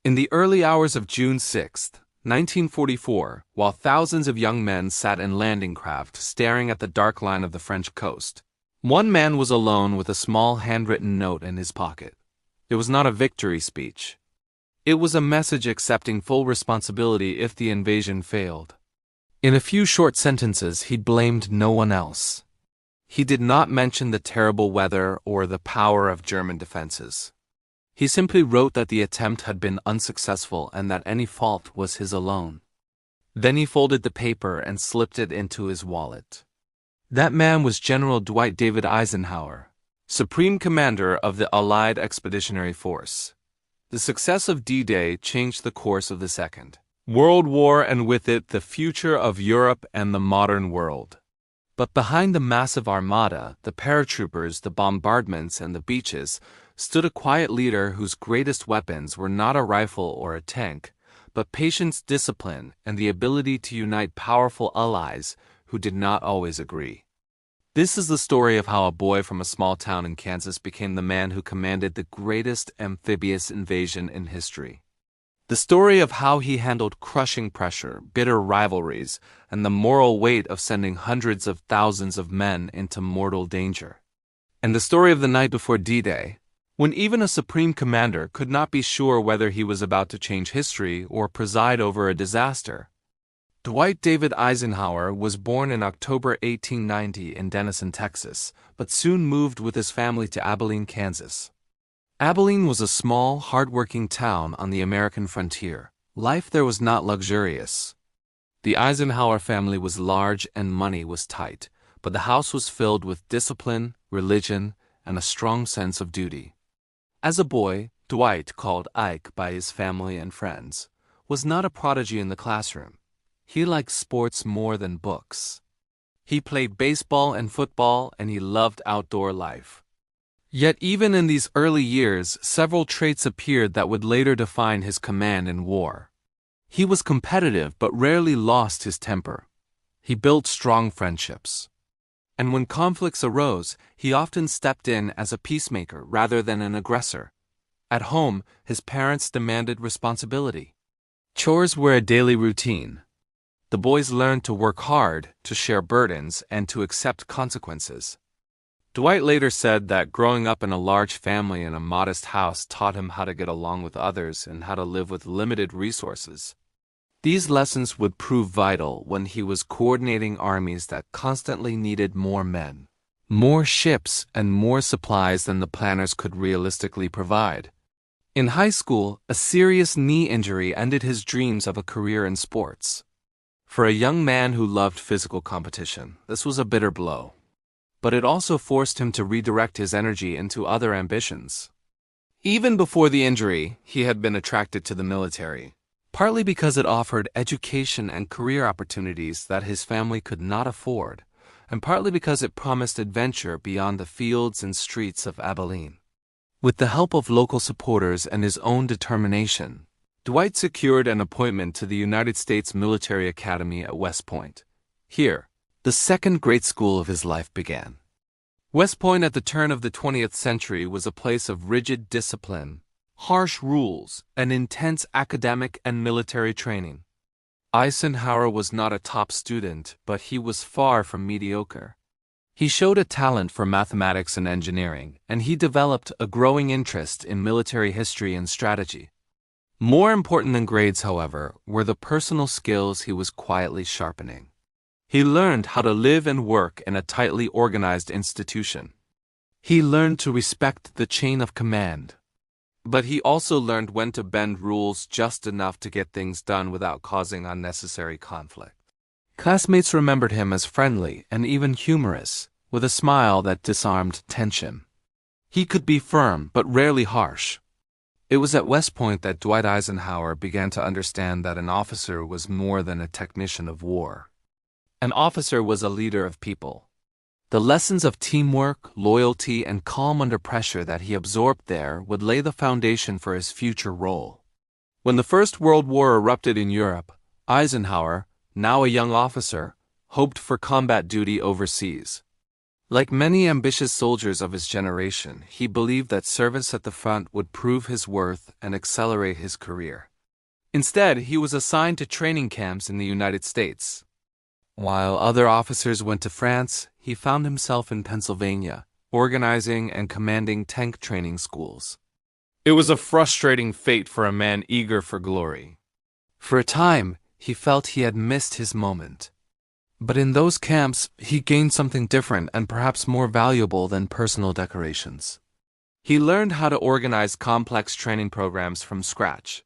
In the early hours of June 6, 1944, while thousands of young men sat in landing craft staring at the dark line of the French coast, one man was alone with a small handwritten note in his pocket. It was not a victory speech. It was a message accepting full responsibility if the invasion failed. In a few short sentences, he blamed no one else. He did not mention the terrible weather or the power of German defenses. He simply wrote that the attempt had been unsuccessful and that any fault was his alone. Then he folded the paper and slipped it into his wallet. That man was General Dwight D Eisenhower, Supreme Commander of the Allied Expeditionary Force. The success of D-Day changed the course of the Second World War and with it the future of Europe and the modern world. But behind the massive armada, the paratroopers, the bombardments, and the beaches, stood a quiet leader whose greatest weapons were not a rifle or a tank, but patience, discipline, and the ability to unite powerful allies who did not always agree. This is the story of how a boy from a small town in Kansas became the man who commanded the greatest amphibious invasion in history. The story of how he handled crushing pressure, bitter rivalries, and the moral weight of sending hundreds of thousands of men into mortal danger. And the story of the night before D-Day, when even a supreme commander could not be sure whether he was about to change history or preside over a disaster. Dwight D Eisenhower was born in October 1890 in Denison, Texas, but soon moved with his family to Abilene, Kansas. Abilene was a small, hard-working town on the American frontier. Life there was not luxurious. The Eisenhower family was large and money was tight, but the house was filled with discipline, religion, and a strong sense of duty. As a boy, Dwight, called Ike by his family and friends, was not a prodigy in the classroom. He liked sports more than books. He played baseball and football, and he loved outdoor life. Yet even in these early years, several traits appeared that would later define his command in war. He was competitive but rarely lost his temper. He built strong friendships. And when conflicts arose, he often stepped in as a peacemaker rather than an aggressor. At home, his parents demanded responsibility. Chores were a daily routine. The boys learned to work hard, to share burdens, and to accept consequences. Dwight later said that growing up in a large family in a modest house taught him how to get along with others and how to live with limited resources. These lessons would prove vital when he was coordinating armies that constantly needed more men, more ships, and more supplies than the planners could realistically provide. In high school, a serious knee injury ended his dreams of a career in sports. For a young man who loved physical competition, this was a bitter blow. But it also forced him to redirect his energy into other ambitions. Even before the injury, he had been attracted to the military, partly because it offered education and career opportunities that his family could not afford, and partly because it promised adventure beyond the fields and streets of Abilene. With the help of local supporters and his own determination, Dwight secured an appointment to the United States Military Academy at West Point. Here, the second great school of his life began. West Point at the turn of the 20th century was a place of rigid discipline, harsh rules, and intense academic and military training. Eisenhower was not a top student, but he was far from mediocre. He showed a talent for mathematics and engineering, and he developed a growing interest in military history and strategy. More important than grades, however, were the personal skills he was quietly sharpening. He learned how to live and work in a tightly organized institution. He learned to respect the chain of command. But he also learned when to bend rules just enough to get things done without causing unnecessary conflict. Classmates remembered him as friendly and even humorous, with a smile that disarmed tension. He could be firm but rarely harsh. It was at West Point that Dwight Eisenhower began to understand that an officer was more than a technician of war. An officer was a leader of people. The lessons of teamwork, loyalty, and calm under pressure that he absorbed there would lay the foundation for his future role. When the First World War erupted in Europe, Eisenhower, now a young officer, hoped for combat duty overseas. Like many ambitious soldiers of his generation, he believed that service at the front would prove his worth and accelerate his career. Instead, he was assigned to training camps in the United States. While other officers went to France, he found himself in Pennsylvania, organizing and commanding tank training schools. It was a frustrating fate for a man eager for glory. For a time, he felt he had missed his moment. But in those camps, he gained something different and perhaps more valuable than personal decorations. He learned how to organize complex training programs from scratch.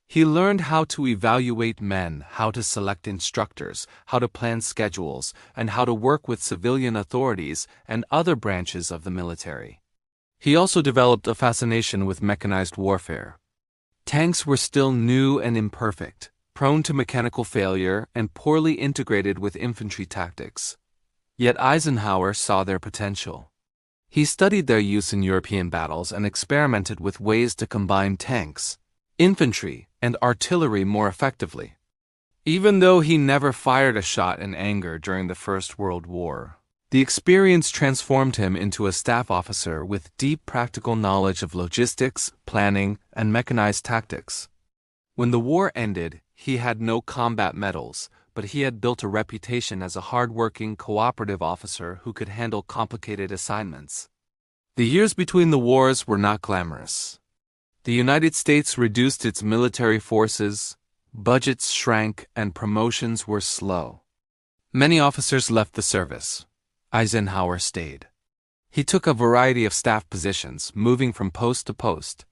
He learned how to evaluate men, how to select instructors, how to plan schedules, and how to work with civilian authorities and other branches of the military. He also developed a fascination with mechanized warfare. Tanks were still new and imperfect, prone to mechanical failure and poorly integrated with infantry tactics. Yet Eisenhower saw their potential. He studied their use in European battles and experimented with ways to combine tanks, infantry, and artillery more effectively. Even though he never fired a shot in anger during the First World War, the experience transformed him into a staff officer with deep practical knowledge of logistics, planning, and mechanized tactics. When the war ended, he had no combat medals, but he had built a reputation as a hard-working, cooperative officer who could handle complicated assignments. The years between the wars were not glamorous. The United States reduced its military forces, budgets shrank, and promotions were slow. Many officers left the service. Eisenhower stayed. He took a variety of staff positions, moving from post to post.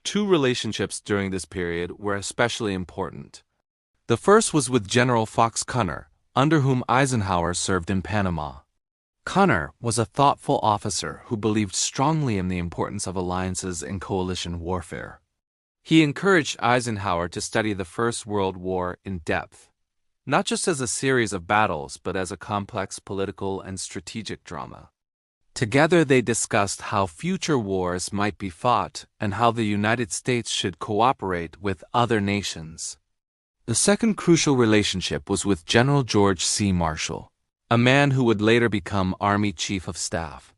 Two relationships during this period were especially important. The first was with General Fox Cunner, under whom Eisenhower served in Panama. Cunner was a thoughtful officer who believed strongly in the importance of alliances in coalition warfare. He encouraged Eisenhower to study the First World War in depth, not just as a series of battles, but as a complex political and strategic drama. Together they discussed how future wars might be fought and how the United States should cooperate with other nations. The second crucial relationship was with General George C. Marshall, a man who would later become Army Chief of Staff.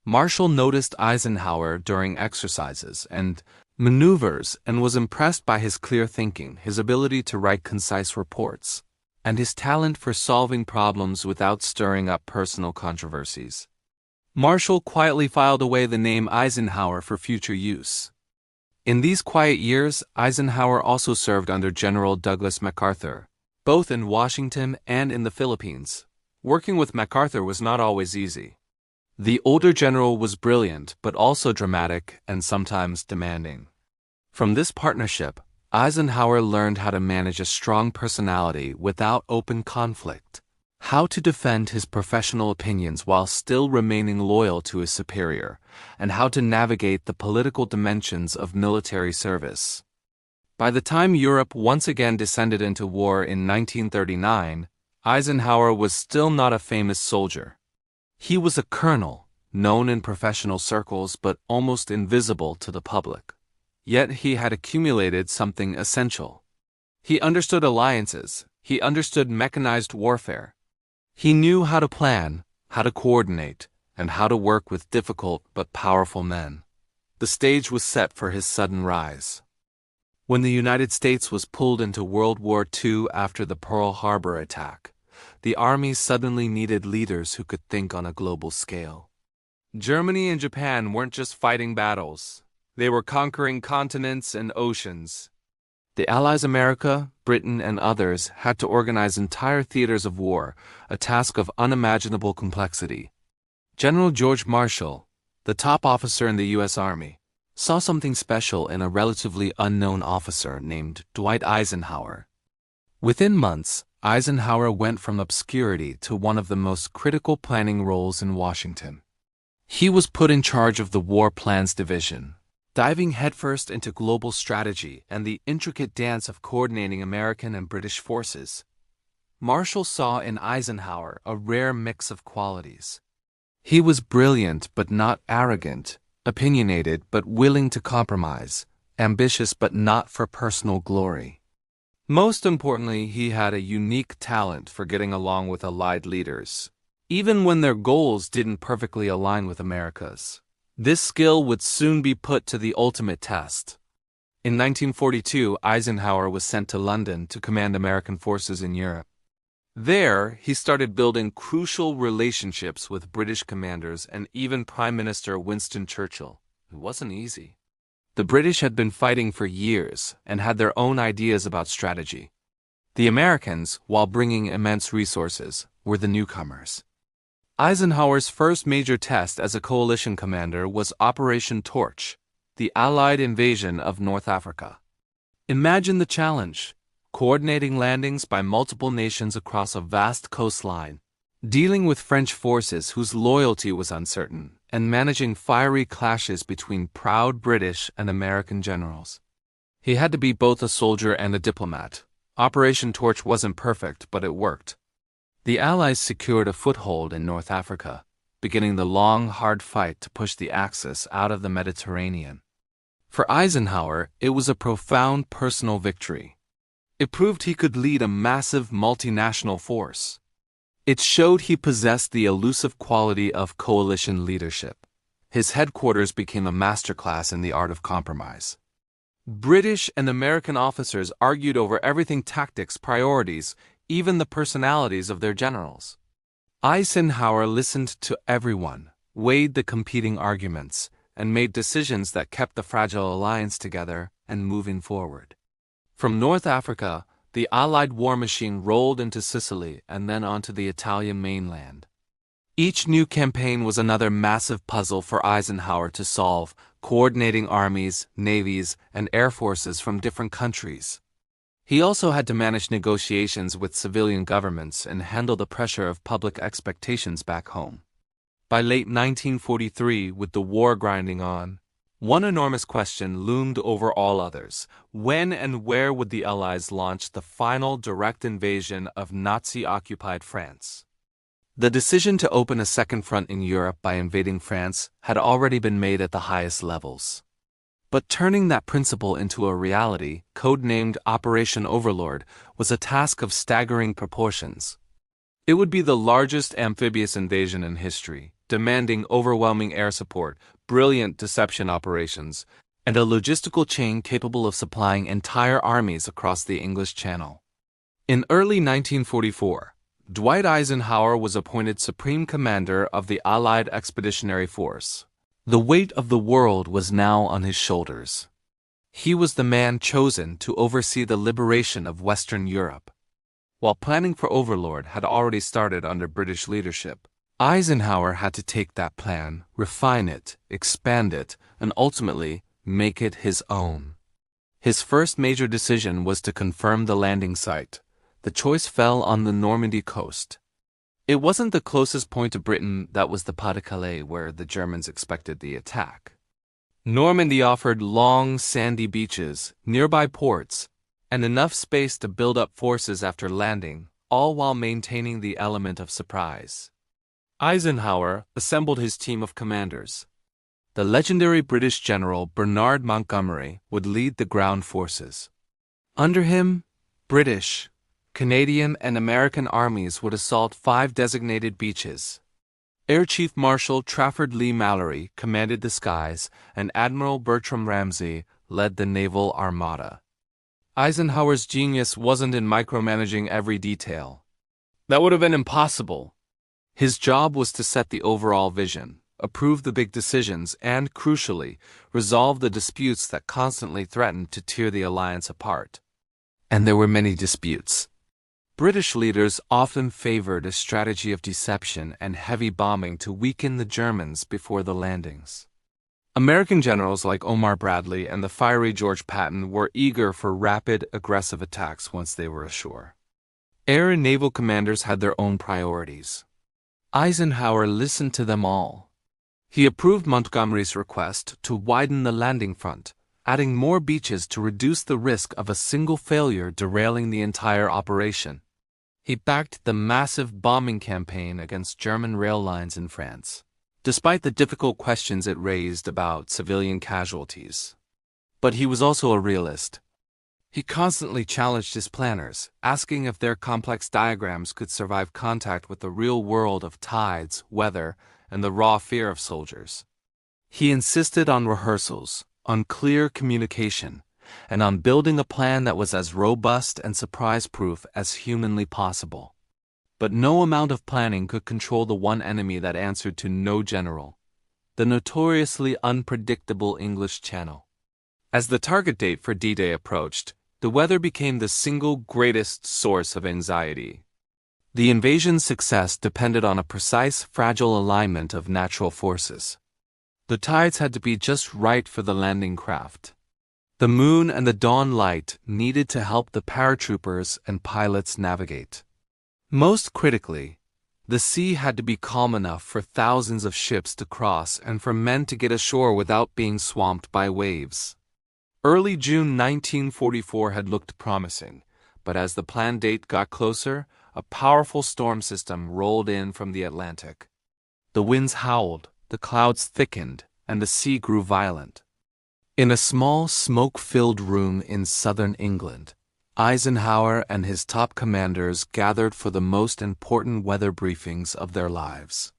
Marshall noticed Eisenhower during exercises and maneuvers and was impressed by his clear thinking, his ability to write concise reports, and his talent for solving problems without stirring up personal controversies. Marshall quietly filed away the name Eisenhower for future use. In these quiet years, Eisenhower also served under General Douglas MacArthur, both in Washington and in the Philippines. Working with MacArthur was not always easy. The older general was brilliant, but also dramatic and sometimes demanding. From this partnership, Eisenhower learned how to manage a strong personality without open conflict, how to defend his professional opinions while still remaining loyal to his superior, and how to navigate the political dimensions of military service. By the time Europe once again descended into war in 1939, Eisenhower was still not a famous soldier. He was a colonel, known in professional circles but almost invisible to the public. Yet he had accumulated something essential. He understood alliances, he understood mechanized warfare. He knew how to plan, how to coordinate, and how to work with difficult but powerful men. The stage was set for his sudden rise. When the United States was pulled into World War II after the Pearl Harbor attack, the army suddenly needed leaders who could think on a global scale. Germany and Japan weren't just fighting battles. They were conquering continents and oceans. The Allies, America, Britain, and others had to organize entire theaters of war, a task of unimaginable complexity. General George Marshall, the top officer in the U.S. Army, saw something special in a relatively unknown officer named Dwight Eisenhower. Within months, Eisenhower went from obscurity to one of the most critical planning roles in Washington. He was put in charge of the War Plans Division, diving headfirst into global strategy and the intricate dance of coordinating American and British forces. Marshall saw in Eisenhower a rare mix of qualities. He was brilliant but not arrogant, opinionated but willing to compromise, ambitious but not for personal glory. Most importantly, he had a unique talent for getting along with allied leaders. even when their goals didn't perfectly align with America's. This skill would soon be put to the ultimate test. In 1942, Eisenhower was sent to London to command American forces in Europe. There, he started building crucial relationships with British commanders and even Prime Minister Winston Churchill. It wasn't easy. The British had been fighting for years and had their own ideas about strategy. The Americans, while bringing immense resources, were the newcomers. Eisenhower's first major test as a coalition commander was Operation Torch, the Allied invasion of North Africa. Imagine the challenge: coordinating landings by multiple nations across a vast coastline, dealing with French forces whose loyalty was uncertain, and managing fiery clashes between proud British and American generals. He had to be both a soldier and a diplomat. Operation Torch wasn't perfect, but it worked. The Allies secured a foothold in North Africa, beginning the long, hard fight to push the Axis out of the Mediterranean. For Eisenhower, it was a profound personal victory. It proved he could lead a massive multinational force. It showed he possessed the elusive quality of coalition leadership. His headquarters became a masterclass in the art of compromise. British and American officers argued over everything: tactics, priorities, even the personalities of their generals. Eisenhower listened to everyone, weighed the competing arguments, and made decisions that kept the fragile alliance together and moving forward. From North Africa, the Allied war machine rolled into Sicily and then onto the Italian mainland. Each new campaign was another massive puzzle for Eisenhower to solve, coordinating armies, navies, and air forces from different countries. He also had to manage negotiations with civilian governments and handle the pressure of public expectations back home. By late 1943, with the war grinding on, one enormous question loomed over all others: when and where would the Allies launch the final direct invasion of Nazi-occupied France? The decision to open a second front in Europe by invading France had already been made at the highest levels. But turning that principle into a reality, codenamed Operation Overlord, was a task of staggering proportions. It would be the largest amphibious invasion in history, demanding overwhelming air support, brilliant deception operations, and a logistical chain capable of supplying entire armies across the English Channel. In early 1944, Dwight Eisenhower was appointed Supreme Commander of the Allied Expeditionary Force. The weight of the world was now on his shoulders. He was the man chosen to oversee the liberation of Western Europe. While planning for Overlord had already started under British leadership, Eisenhower had to take that plan, refine it, expand it, and ultimately make it his own. His first major decision was to confirm the landing site. The choice fell on the Normandy coast. It wasn't the closest point to Britain that was the Pas-de-Calais, where the Germans expected the attack. Normandy offered long, sandy beaches, nearby ports, and enough space to build up forces after landing, all while maintaining the element of surprise. Eisenhower assembled his team of commanders. The legendary British general Bernard Montgomery would lead the ground forces. Under him, British, Canadian, and American armies would assault 5 designated beaches. Air Chief Marshal Trafford Leigh-Mallory commanded the skies, and Admiral Bertram Ramsay led the naval armada. Eisenhower's genius wasn't in micromanaging every detail. That would have been impossible. His job was to set the overall vision, approve the big decisions, and, crucially, resolve the disputes that constantly threatened to tear the alliance apart. And there were many disputes. British leaders often favored a strategy of deception and heavy bombing to weaken the Germans before the landings. American generals like Omar Bradley and the fiery George Patton were eager for rapid, aggressive attacks once they were ashore. Air and naval commanders had their own priorities. Eisenhower listened to them all. He approved Montgomery's request to widen the landing front, adding more beaches to reduce the risk of a single failure derailing the entire operation. He backed the massive bombing campaign against German rail lines in France, despite the difficult questions it raised about civilian casualties. But he was also a realist. He constantly challenged his planners, asking if their complex diagrams could survive contact with the real world of tides, weather, and the raw fear of soldiers. He insisted on rehearsals, on clear communication, and on building a plan that was as robust and surprise-proof as humanly possible. But no amount of planning could control the one enemy that answered to no general: the notoriously unpredictable English Channel. As the target date for D-Day approached, the weather became the single greatest source of anxiety. The invasion's success depended on a precise, fragile alignment of natural forces. The tides had to be just right for the landing craft. The moon and the dawn light needed to help the paratroopers and pilots navigate. Most critically, the sea had to be calm enough for thousands of ships to cross and for men to get ashore without being swamped by waves. Early June 1944 had looked promising, but as the planned date got closer, a powerful storm system rolled in from the Atlantic. The winds howled, the clouds thickened, and the sea grew violent. In a small, smoke-filled room in southern England, Eisenhower and his top commanders gathered for the most important weather briefings of their lives.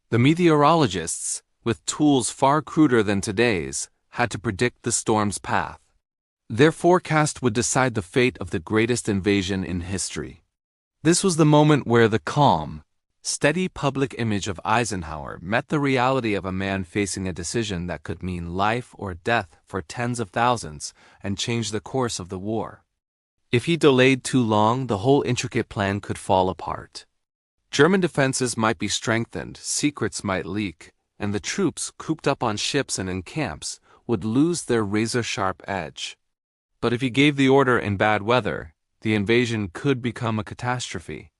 The meteorologists, with tools far cruder than today's, had to predict the storm's path. Their forecast would decide the fate of the greatest invasion in history. This was the moment where the calm, steady public image of Eisenhower met the reality of a man facing a decision that could mean life or death for tens of thousands and change the course of the war. If he delayed too long, the whole intricate plan could fall apart. German defenses might be strengthened, secrets might leak, and the troops, cooped up on ships and in camps, would lose their razor-sharp edge. But if he gave the order in bad weather, the invasion could become a catastrophe.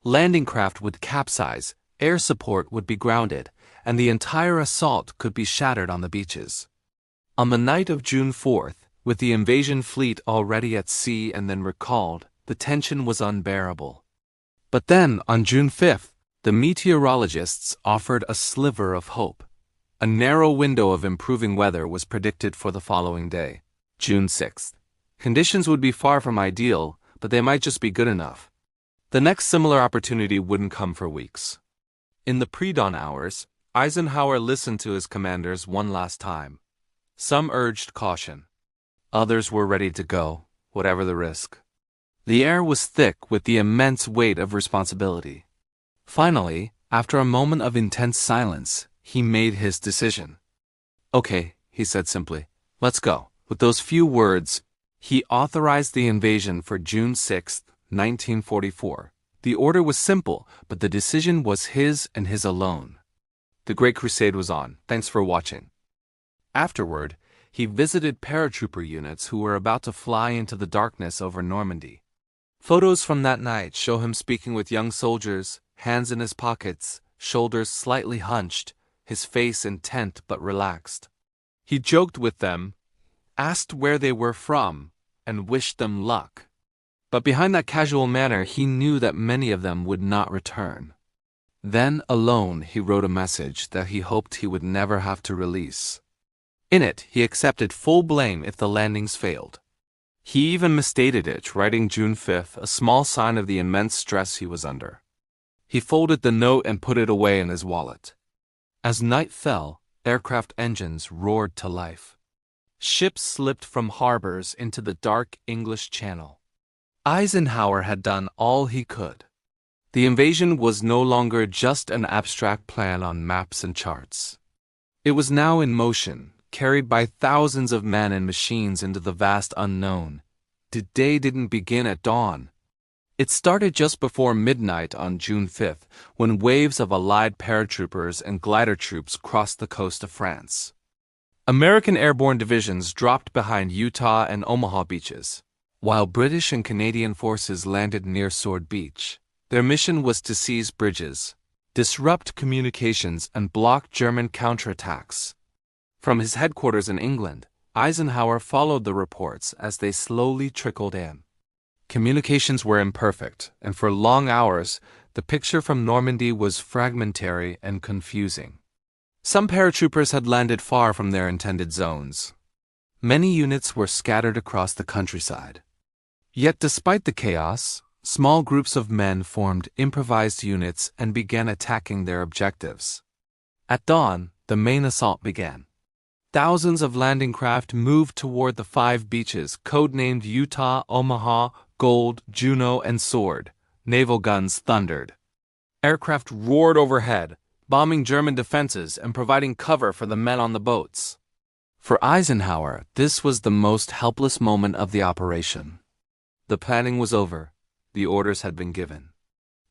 Landing craft would capsize, air support would be grounded, and the entire assault could be shattered on the beaches. On the night of June 4th, with the invasion fleet already at sea and then recalled, the tension was unbearable. But then, on June 5th, the meteorologists offered a sliver of hope. A narrow window of improving weather was predicted for the following day, June 6th. Conditions would be far from ideal, but they might just be good enough. The next similar opportunity wouldn't come for weeks. In the pre-dawn hours, Eisenhower listened to his commanders one last time. Some urged caution. Others were ready to go, whatever the risk. The air was thick with the immense weight of responsibility. Finally, after a moment of intense silence, he made his decision. "Okay," he said simply, "let's go." With those few words, he authorized the invasion for June 6, 1944. The order was simple, but the decision was his and his alone. The Great Crusade was on. Thanks for watching. Afterward, he visited paratrooper units who were about to fly into the darkness over Normandy. Photos from that night show him speaking with young soldiers, hands in his pockets, shoulders slightly hunched, his face intent but relaxed. He joked with them, asked where they were from, and wished them luck. But behind that casual manner, he knew that many of them would not return. Then, alone, he wrote a message that he hoped he would never have to release. In it, he accepted full blame if the landings failed. He even misstated it, writing June 5th, a small sign of the immense stress he was under. He folded the note and put it away in his wallet. As night fell, aircraft engines roared to life. Ships slipped from harbors into the dark English Channel. Eisenhower had done all he could. The invasion was no longer just an abstract plan on maps and charts. It was now in motion, carried by thousands of men and machines into the vast unknown. The day didn't begin at dawn. It started just before midnight on June 5th, when waves of Allied paratroopers and glider troops crossed the coast of France. American airborne divisions dropped behind Utah and Omaha beaches, while British and Canadian forces landed near Sword Beach. Their mission was to seize bridges, disrupt communications, and block German counterattacks. From his headquarters in England, Eisenhower followed the reports as they slowly trickled in. Communications were imperfect, and for long hours, the picture from Normandy was fragmentary and confusing. Some paratroopers had landed far from their intended zones. Many units were scattered across the countryside. Yet despite the chaos, small groups of men formed improvised units and began attacking their objectives. At dawn, the main assault began. Thousands of landing craft moved toward the 5 beaches, codenamed Utah, Omaha, Gold, Juno, and Sword. Naval guns thundered. Aircraft roared overhead, bombing German defenses and providing cover for the men on the boats. For Eisenhower, this was the most helpless moment of the operation. The planning was over. The orders had been given.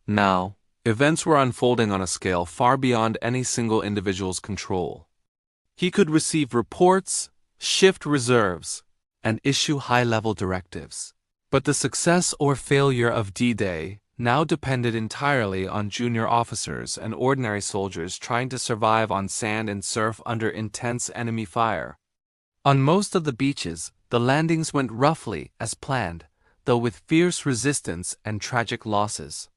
Now, events were unfolding on a scale far beyond any single individual's control. He could receive reports, shift reserves, and issue high-level directives. But the success or failure of D-Day now depended entirely on junior officers and ordinary soldiers trying to survive on sand and surf under intense enemy fire. On most of the beaches, the landings went roughly as planned, though with fierce resistance and tragic losses.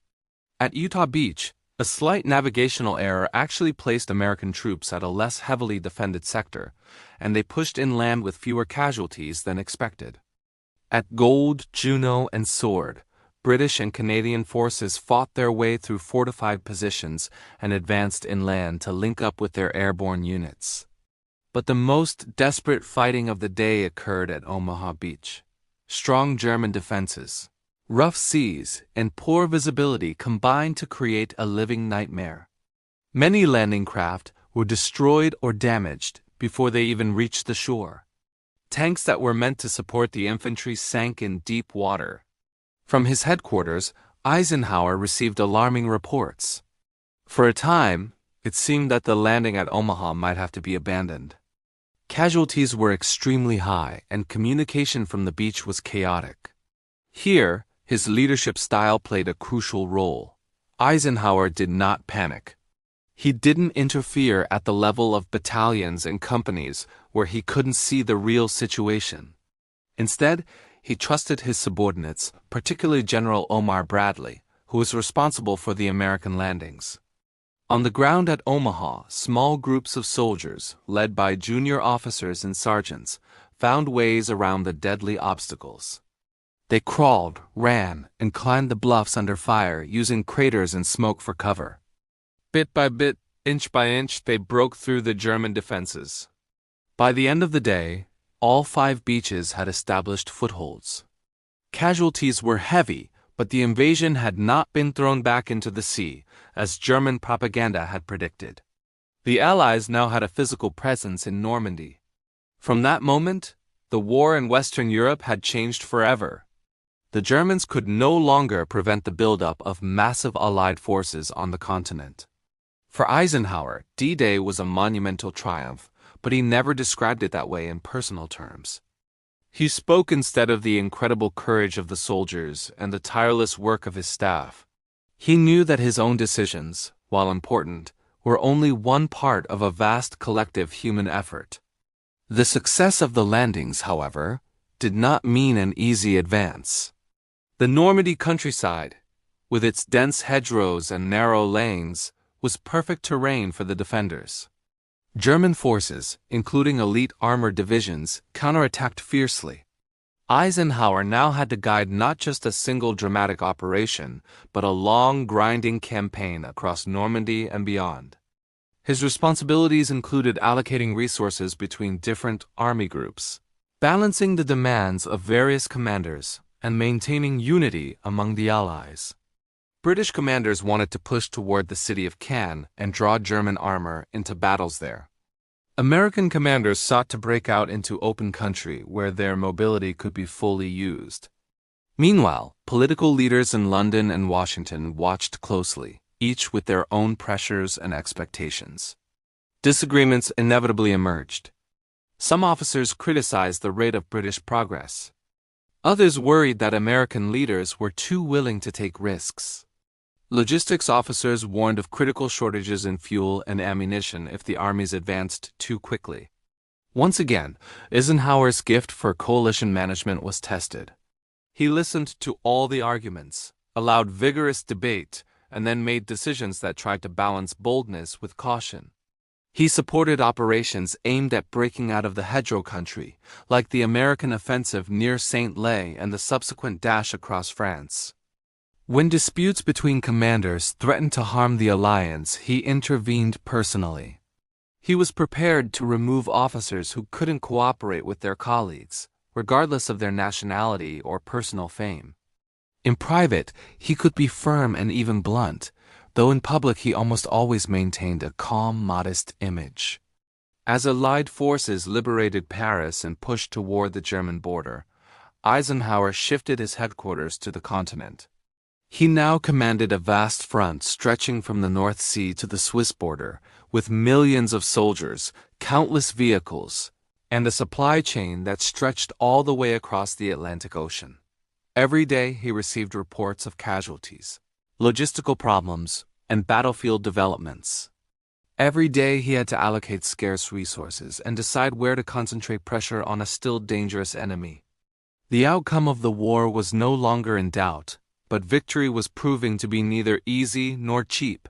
At Utah Beach, a slight navigational error actually placed American troops at a less heavily defended sector, and they pushed inland with fewer casualties than expected. At Gold, Juno, and Sword, British and Canadian forces fought their way through fortified positions and advanced inland to link up with their airborne units. But the most desperate fighting of the day occurred at Omaha Beach. Strong German defenses, rough seas, and poor visibility combined to create a living nightmare. Many landing craft were destroyed or damaged before they even reached the shore. Tanks that were meant to support the infantry sank in deep water. From his headquarters, Eisenhower received alarming reports. For a time, it seemed that the landing at Omaha might have to be abandoned. Casualties were extremely high, and communication from the beach was chaotic. Here, his leadership style played a crucial role. Eisenhower did not panic. He didn't interfere at the level of battalions and companies where he couldn't see the real situation. Instead, he trusted his subordinates, particularly General Omar Bradley, who was responsible for the American landings. On the ground at Omaha, small groups of soldiers, led by junior officers and sergeants, found ways around the deadly obstacles. They crawled, ran, and climbed the bluffs under fire, using craters and smoke for cover. Bit by bit, inch by inch, they broke through the German defenses. By the end of the day, all 5 beaches had established footholds. Casualties were heavy, but the invasion had not been thrown back into the sea, as German propaganda had predicted. The Allies now had a physical presence in Normandy. From that moment, the war in Western Europe had changed forever. The Germans could no longer prevent the buildup of massive Allied forces on the continent. For Eisenhower, D-Day was a monumental triumph, but he never described it that way in personal terms. He spoke instead of the incredible courage of the soldiers and the tireless work of his staff. He knew that his own decisions, while important, were only one part of a vast collective human effort. The success of the landings, however, did not mean an easy advance. The Normandy countryside, with its dense hedgerows and narrow lanes, was perfect terrain for the defenders. German forces, including elite armored divisions, counterattacked fiercely. Eisenhower now had to guide not just a single dramatic operation, but a long, grinding campaign across Normandy and beyond. His responsibilities included allocating resources between different army groups, balancing the demands of various commanders, and maintaining unity among the Allies. British commanders wanted to push toward the city of Cannes and draw German armor into battles there. American commanders sought to break out into open country where their mobility could be fully used. Meanwhile, political leaders in London and Washington watched closely, each with their own pressures and expectations. Disagreements inevitably emerged. Some officers criticized the rate of British progress. Others worried that American leaders were too willing to take risks. Logistics officers warned of critical shortages in fuel and ammunition if the armies advanced too quickly. Once again, Eisenhower's gift for coalition management was tested. He listened to all the arguments, allowed vigorous debate, and then made decisions that tried to balance boldness with caution. He supported operations aimed at breaking out of the hedgerow country, like the American offensive near Saint-Lay and the subsequent dash across France. When disputes between commanders threatened to harm the alliance, he intervened personally. He was prepared to remove officers who couldn't cooperate with their colleagues, regardless of their nationality or personal fame. In private, he could be firm and even blunt, though in public he almost always maintained a calm, modest image. As Allied forces liberated Paris and pushed toward the German border, Eisenhower shifted his headquarters to the continent. He now commanded a vast front stretching from the North Sea to the Swiss border, with millions of soldiers, countless vehicles, and a supply chain that stretched all the way across the Atlantic Ocean. Every day he received reports of casualties, logistical problems, and battlefield developments. Every day he had to allocate scarce resources and decide where to concentrate pressure on a still dangerous enemy. The outcome of the war was no longer in doubt, but victory was proving to be neither easy nor cheap.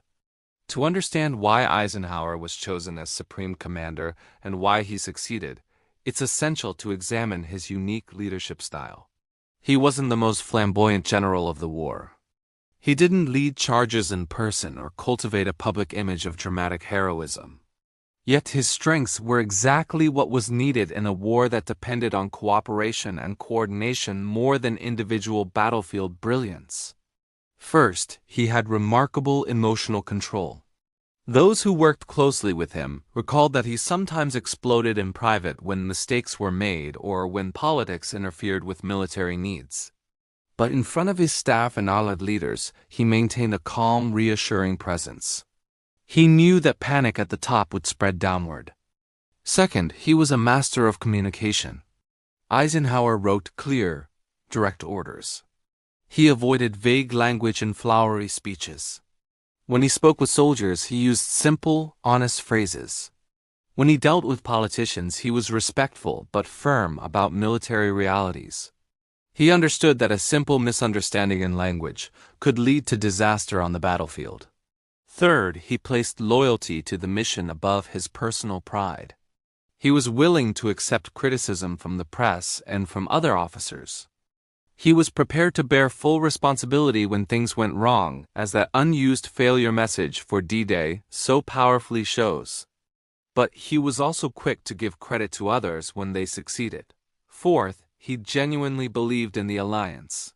To understand why Eisenhower was chosen as Supreme Commander and why he succeeded, it's essential to examine his unique leadership style. He wasn't the most flamboyant general of the war. He didn't lead charges in person or cultivate a public image of dramatic heroism. Yet his strengths were exactly what was needed in a war that depended on cooperation and coordination more than individual battlefield brilliance. First, he had remarkable emotional control. Those who worked closely with him recalled that he sometimes exploded in private when mistakes were made or when politics interfered with military needs. But in front of his staff and Allied leaders, he maintained a calm, reassuring presence. He knew that panic at the top would spread downward. Second, he was a master of communication. Eisenhower wrote clear, direct orders. He avoided vague language and flowery speeches. When he spoke with soldiers, he used simple, honest phrases. When he dealt with politicians, he was respectful but firm about military realities. He understood that a simple misunderstanding in language could lead to disaster on the battlefield. Third, he placed loyalty to the mission above his personal pride. He was willing to accept criticism from the press and from other officers. He was prepared to bear full responsibility when things went wrong, as that unused failure message for D-Day so powerfully shows. But he was also quick to give credit to others when they succeeded. Fourth, he genuinely believed in the alliance.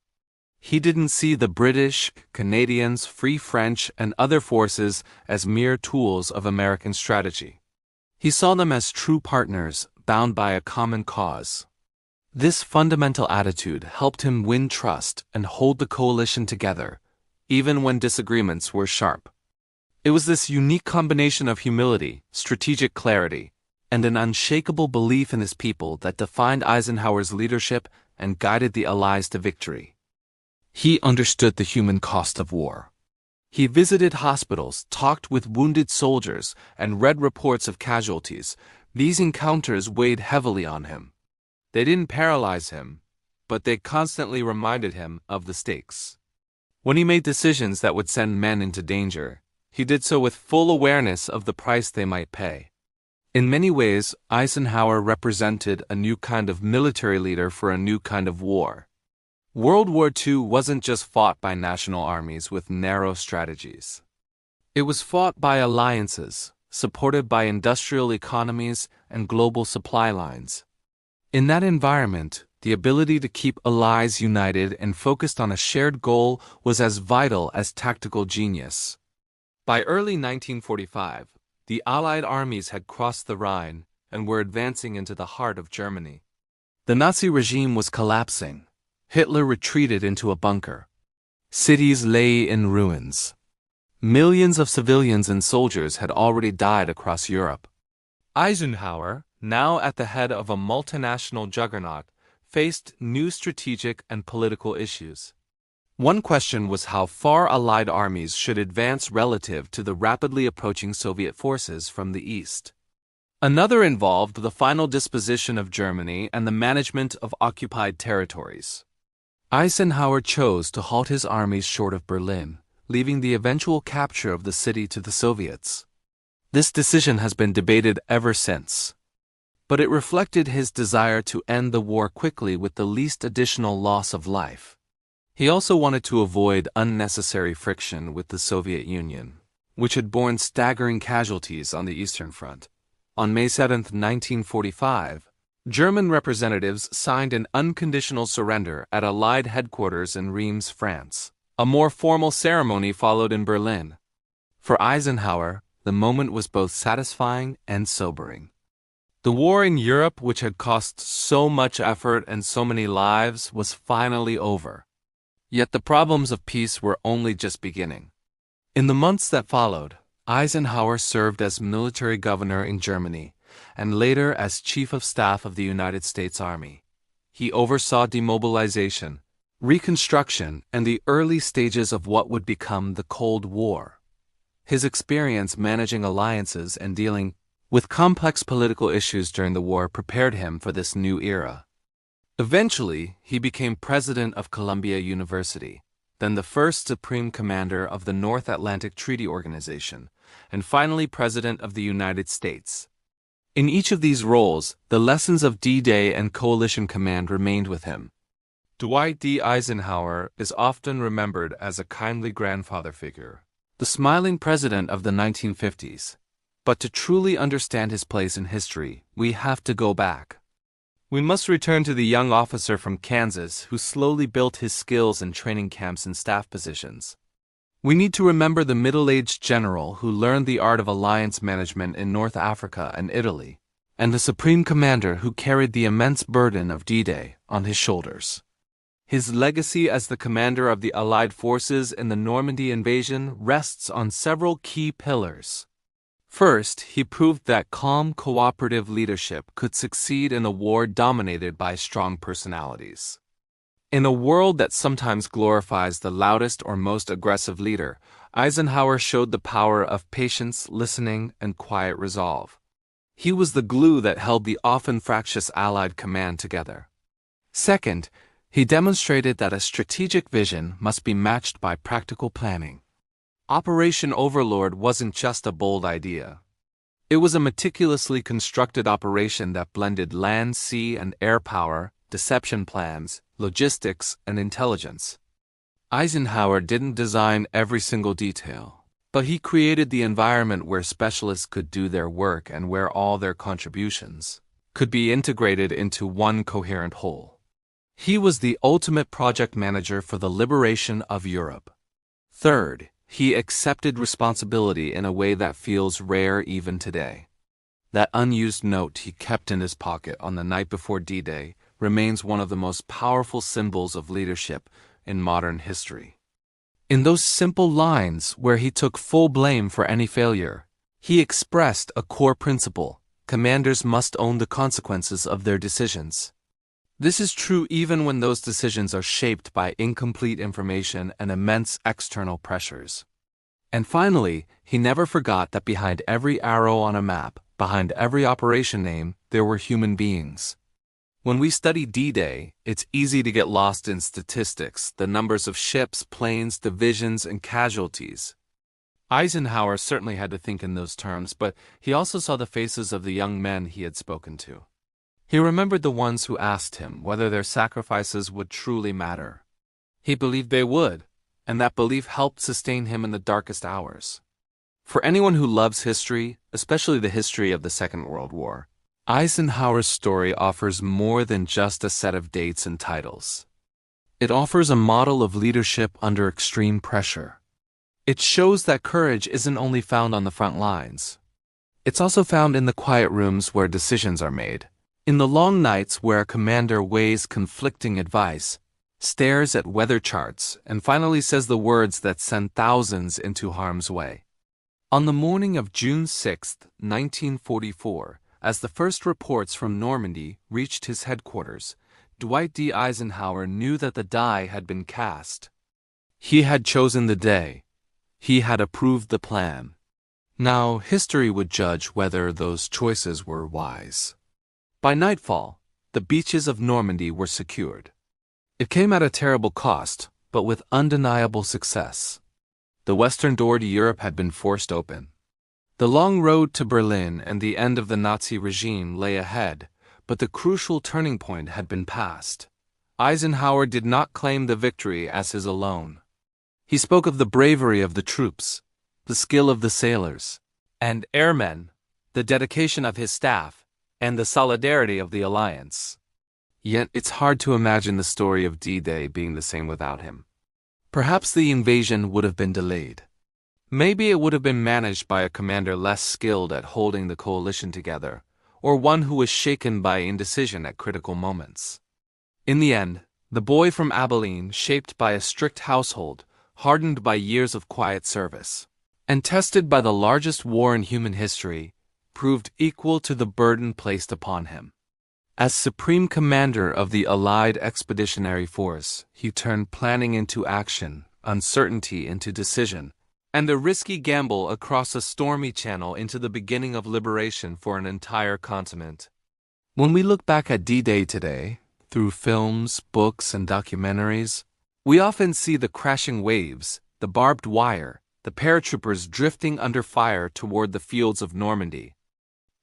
He didn't see the British, Canadians, Free French, and other forces as mere tools of American strategy. He saw them as true partners, bound by a common cause. This fundamental attitude helped him win trust and hold the coalition together, even when disagreements were sharp. It was this unique combination of humility, strategic clarity, and an unshakable belief in his people that defined Eisenhower's leadership and guided the Allies to victory. He understood the human cost of war. He visited hospitals, talked with wounded soldiers, and read reports of casualties. These encounters weighed heavily on him. They didn't paralyze him, but they constantly reminded him of the stakes. When he made decisions that would send men into danger, he did so with full awareness of the price they might pay. In many ways, Eisenhower represented a new kind of military leader for a new kind of war. World War II wasn't just fought by national armies with narrow strategies. It was fought by alliances, supported by industrial economies and global supply lines. In that environment, the ability to keep allies united and focused on a shared goal was as vital as tactical genius. By early 1945, the Allied armies had crossed the Rhine and were advancing into the heart of Germany. The Nazi regime was collapsing. Hitler retreated into a bunker. Cities lay in ruins. Millions of civilians and soldiers had already died across Europe. Eisenhower, now at the head of a multinational juggernaut, faced new strategic and political issues. One question was how far Allied armies should advance relative to the rapidly approaching Soviet forces from the east. Another involved the final disposition of Germany and the management of occupied territories. Eisenhower chose to halt his armies short of Berlin, leaving the eventual capture of the city to the Soviets. This decision has been debated ever since. But it reflected his desire to end the war quickly with the least additional loss of life. He also wanted to avoid unnecessary friction with the Soviet Union, which had borne staggering casualties on the Eastern Front. On May 7, 1945, German representatives signed an unconditional surrender at Allied headquarters in Reims, France. A more formal ceremony followed in Berlin. For Eisenhower, the moment was both satisfying and sobering. The war in Europe, which had cost so much effort and so many lives, was finally over. Yet the problems of peace were only just beginning. In the months that followed, Eisenhower served as military governor in Germany, and later as Chief of Staff of the United States Army. He oversaw demobilization, reconstruction, and the early stages of what would become the Cold War. His experience managing alliances and dealing with complex political issues during the war prepared him for this new era. Eventually, he became president of Columbia University, then the first Supreme Commander of the North Atlantic Treaty Organization, and finally President of the United States. In each of these roles, the lessons of D-Day and Coalition Command remained with him. Dwight D Eisenhower is often remembered as a kindly grandfather figure, the smiling president of the 1950s. But to truly understand his place in history, we have to go back. We must return to the young officer from Kansas who slowly built his skills in training camps and staff positions. We need to remember the middle-aged general who learned the art of alliance management in North Africa and Italy, and the Supreme Commander who carried the immense burden of D-Day on his shoulders. His legacy as the commander of the Allied forces in the Normandy invasion rests on several key pillars. First, he proved that calm, cooperative leadership could succeed in a war dominated by strong personalities. In a world that sometimes glorifies the loudest or most aggressive leader, Eisenhower showed the power of patience, listening, and quiet resolve. He was the glue that held the often fractious Allied command together. Second, he demonstrated that a strategic vision must be matched by practical planning. Operation Overlord wasn't just a bold idea. It was a meticulously constructed operation that blended land, sea, and air power, deception plans, logistics, and intelligence. Eisenhower didn't design every single detail, but he created the environment where specialists could do their work and where all their contributions could be integrated into one coherent whole. He was the ultimate project manager for the liberation of Europe. Third, he accepted responsibility in a way that feels rare even today. That unused note he kept in his pocket on the night before D-Day remains one of the most powerful symbols of leadership in modern history. In those simple lines where he took full blame for any failure, he expressed a core principle: commanders must own the consequences of their decisions. This is true even when those decisions are shaped by incomplete information and immense external pressures. And finally, he never forgot that behind every arrow on a map, behind every operation name, there were human beings. When we study D-Day, it's easy to get lost in statistics, the numbers of ships, planes, divisions, and casualties. Eisenhower certainly had to think in those terms, but he also saw the faces of the young men he had spoken to. He remembered the ones who asked him whether their sacrifices would truly matter. He believed they would, and that belief helped sustain him in the darkest hours. For anyone who loves history, especially the history of the Second World War, Eisenhower's story offers more than just a set of dates and titles. It offers a model of leadership under extreme pressure. It shows that courage isn't only found on the front lines. It's also found in the quiet rooms where decisions are made, in the long nights where a commander weighs conflicting advice, stares at weather charts, and finally says the words that send thousands into harm's way. On the morning of June 6, 1944, as the first reports from Normandy reached his headquarters, Dwight D Eisenhower knew that the die had been cast. He had chosen the day. He had approved the plan. Now, history would judge whether those choices were wise. By nightfall, the beaches of Normandy were secured. It came at a terrible cost, but with undeniable success. The western door to Europe had been forced open. The long road to Berlin and the end of the Nazi regime lay ahead, but the crucial turning point had been passed. Eisenhower did not claim the victory as his alone. He spoke of the bravery of the troops, the skill of the sailors and airmen, the dedication of his staff, and the solidarity of the alliance. Yet it's hard to imagine the story of D-Day being the same without him. Perhaps the invasion would have been delayed. Maybe it would have been managed by a commander less skilled at holding the coalition together, or one who was shaken by indecision at critical moments. In the end, the boy from Abilene, shaped by a strict household, hardened by years of quiet service, and tested by the largest war in human history, proved equal to the burden placed upon him. As Supreme Commander of the Allied Expeditionary Force, he turned planning into action, uncertainty into decision, and a risky gamble across a stormy channel into the beginning of liberation for an entire continent. When we look back at D-Day today, through films, books, and documentaries, we often see the crashing waves, the barbed wire, the paratroopers drifting under fire toward the fields of Normandy.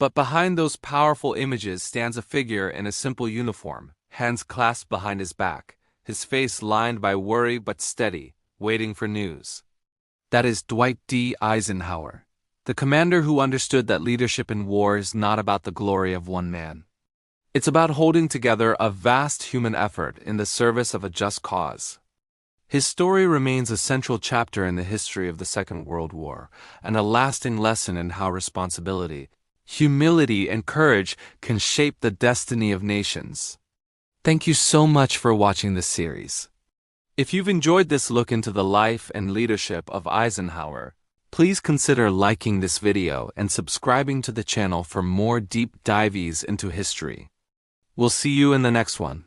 But behind those powerful images stands a figure in a simple uniform, hands clasped behind his back, his face lined by worry but steady, waiting for news. That is Dwight D Eisenhower, the commander who understood that leadership in war is not about the glory of one man. It's about holding together a vast human effort in the service of a just cause. His story remains a central chapter in the history of the Second World War, and a lasting lesson in how responsibility, humility, and courage can shape the destiny of nations. Thank you so much for watching this series. If you've enjoyed this look into the life and leadership of Eisenhower, please consider liking this video and subscribing to the channel for more deep dives into history. We'll see you in the next one.